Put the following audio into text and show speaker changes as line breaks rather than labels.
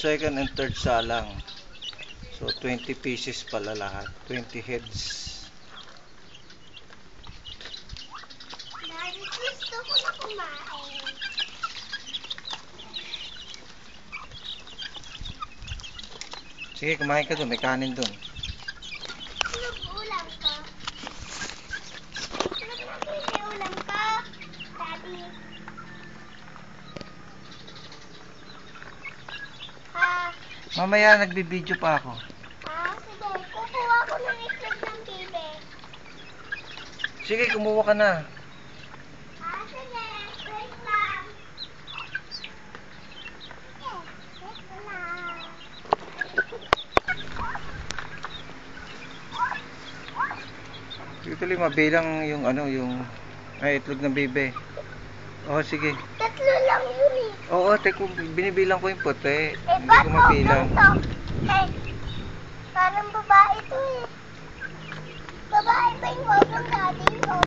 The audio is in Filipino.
second and third salang. So 20 pieces pala lahat. 20 heads.
Daddy, gusto ko na kumain.
Sige, kumain ka dun. May kanin dun.
Ulam ka? May ulam ka? Daddy.
Mamaya nagbibideo pa ako.
Sige. Kukuha ko ng itlog ng bibe.
Sige, kumuha ka na.
Sige. Wait lang. Wait lang.
Tuloy mabilang yung itlog ng bibe. Oh, sige.
Tatlo lang yun eh.
Oo, teko, binibilang ko yung puti. Hindi
Ba't
ko mabilang.
Parang babae to eh. Babae ba yung huwag ng daddy?